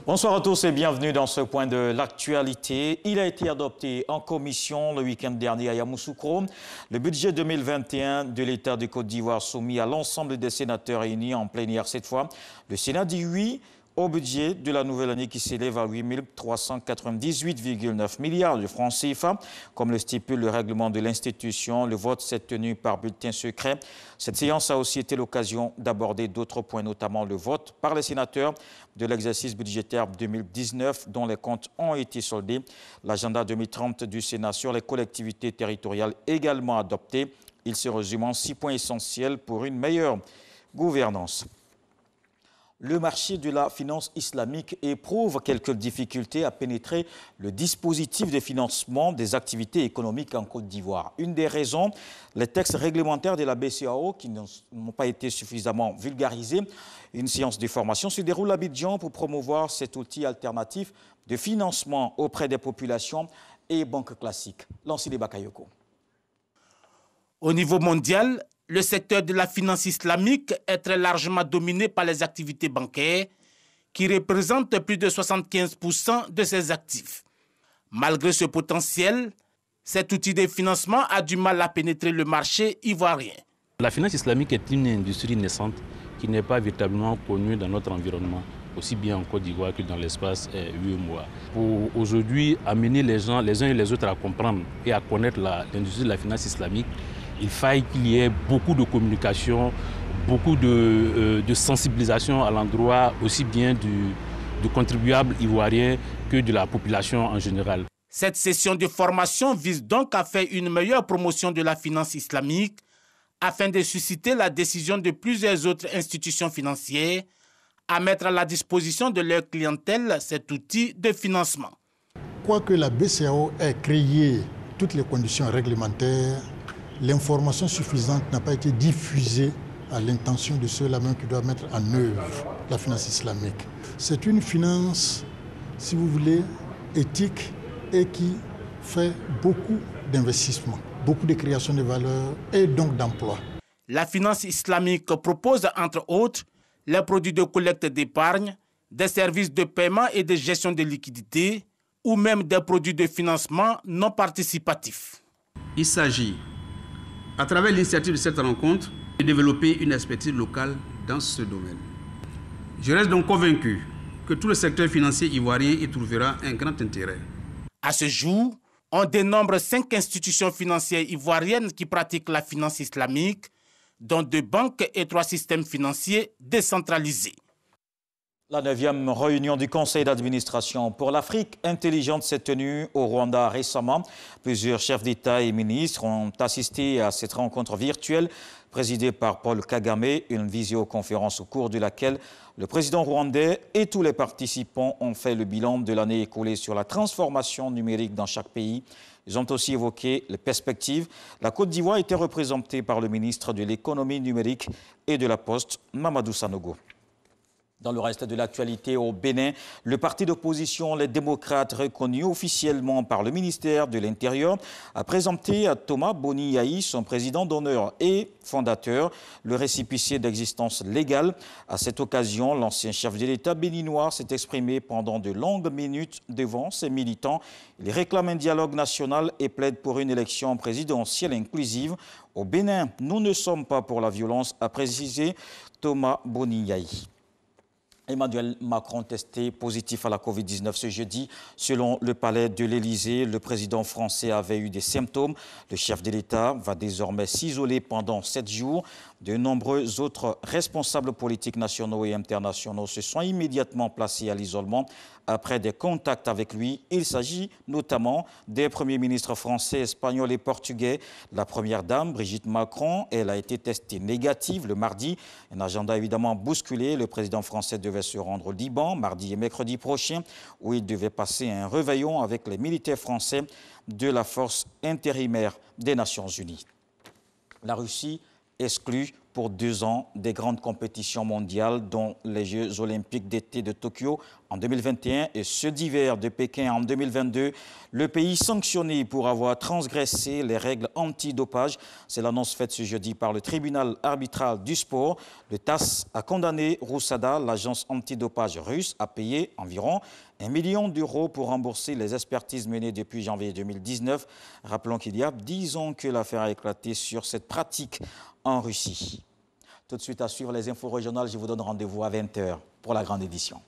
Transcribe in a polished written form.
Bonsoir à tous et bienvenue dans ce point de l'actualité. Il a été adopté en commission le week-end dernier à Yamoussoukro. Le budget 2021 de l'État de Côte d'Ivoire soumis à l'ensemble des sénateurs réunis en plénière cette fois. Le Sénat dit oui au budget de la nouvelle année qui s'élève à 8 398,9 milliards de francs CFA. Comme le stipule le règlement de l'institution, le vote s'est tenu par bulletin secret. Cette séance a aussi été l'occasion d'aborder d'autres points, notamment le vote par les sénateurs de l'exercice budgétaire 2019 dont les comptes ont été soldés. L'agenda 2030 du Sénat sur les collectivités territoriales également adopté. Il se résume en 6 points essentiels pour une meilleure gouvernance. Le marché de la finance islamique éprouve quelques difficultés à pénétrer le dispositif de financement des activités économiques en Côte d'Ivoire. Une des raisons, les textes réglementaires de la BCEAO qui n'ont pas été suffisamment vulgarisés. Une séance de formation se déroule à Abidjan pour promouvoir cet outil alternatif de financement auprès des populations et banques classiques. Lansile Bakayoko. Au niveau mondial, le secteur de la finance islamique est très largement dominé par les activités bancaires qui représentent plus de 75% de ses actifs. Malgré ce potentiel, cet outil de financement a du mal à pénétrer le marché ivoirien. La finance islamique est une industrie naissante qui n'est pas véritablement connue dans notre environnement, aussi bien en Côte d'Ivoire que dans l'espace 8 mois. Pour aujourd'hui amener les gens, les uns et les autres à comprendre et à connaître l'industrie de la finance islamique, il faille qu'il y ait beaucoup de communication, beaucoup de sensibilisation à l'endroit aussi bien du contribuable ivoirien que de la population en général. Cette session de formation vise donc à faire une meilleure promotion de la finance islamique afin de susciter la décision de plusieurs autres institutions financières à mettre à la disposition de leur clientèle cet outil de financement. Quoique la BCEAO ait créé toutes les conditions réglementaires, l'information suffisante n'a pas été diffusée à l'intention de ceux-là même qui doivent mettre en œuvre la finance islamique. C'est une finance, si vous voulez, éthique et qui fait beaucoup d'investissements, beaucoup de création de valeur et donc d'emplois. La finance islamique propose entre autres les produits de collecte d'épargne, des services de paiement et de gestion de liquidités ou même des produits de financement non participatifs. Il s'agit, à travers l'initiative de cette rencontre, de développer une expertise locale dans ce domaine. Je reste donc convaincu que tout le secteur financier ivoirien y trouvera un grand intérêt. À ce jour, on dénombre 5 institutions financières ivoiriennes qui pratiquent la finance islamique, dont 2 banques et 3 systèmes financiers décentralisés. La 9e réunion du Conseil d'administration pour l'Afrique intelligente s'est tenue au Rwanda récemment. Plusieurs chefs d'État et ministres ont assisté à cette rencontre virtuelle présidée par Paul Kagame, une visioconférence au cours de laquelle le président rwandais et tous les participants ont fait le bilan de l'année écoulée sur la transformation numérique dans chaque pays. Ils ont aussi évoqué les perspectives. La Côte d'Ivoire était représentée par le ministre de l'économie numérique et de la Poste, Mamadou Sanogo. Dans le reste de l'actualité au Bénin, le parti d'opposition Les Démocrates, reconnu officiellement par le ministère de l'Intérieur, a présenté à Thomas Boni Yahi, son président d'honneur et fondateur, le récépissé d'existence légale. À cette occasion, l'ancien chef de l'État béninois s'est exprimé pendant de longues minutes devant ses militants. Il réclame un dialogue national et plaide pour une élection présidentielle inclusive. Au Bénin, nous ne sommes pas pour la violence, a précisé Thomas Boni Yahi. Emmanuel Macron testé positif à la Covid-19 ce jeudi. Selon le palais de l'Élysée, le président français avait eu des symptômes. Le chef de l'État va désormais s'isoler pendant 7 jours. De nombreux autres responsables politiques nationaux et internationaux se sont immédiatement placés à l'isolement après des contacts avec lui. Il s'agit notamment des premiers ministres français, espagnols et portugais. La première dame, Brigitte Macron, elle a été testée négative le mardi. Un agenda évidemment bousculé. Le président français devait se rendre au Liban mardi et mercredi prochain, où il devait passer un réveillon avec les militaires français de la force intérimaire des Nations Unies. La Russie exclut pour 2 ans des grandes compétitions mondiales, dont les Jeux olympiques d'été de Tokyo en 2021 et ceux d'hiver de Pékin en 2022. Le pays sanctionné pour avoir transgressé les règles antidopage. C'est l'annonce faite ce jeudi par le tribunal arbitral du sport. Le TAS a condamné Roussada, l'agence antidopage russe, à payer environ 1 million d'euros pour rembourser les expertises menées depuis janvier 2019. Rappelons qu'il y a 10 ans que l'affaire a éclaté sur cette pratique en Russie. Tout de suite à suivre les infos régionales, je vous donne rendez-vous à 20 h pour la grande édition.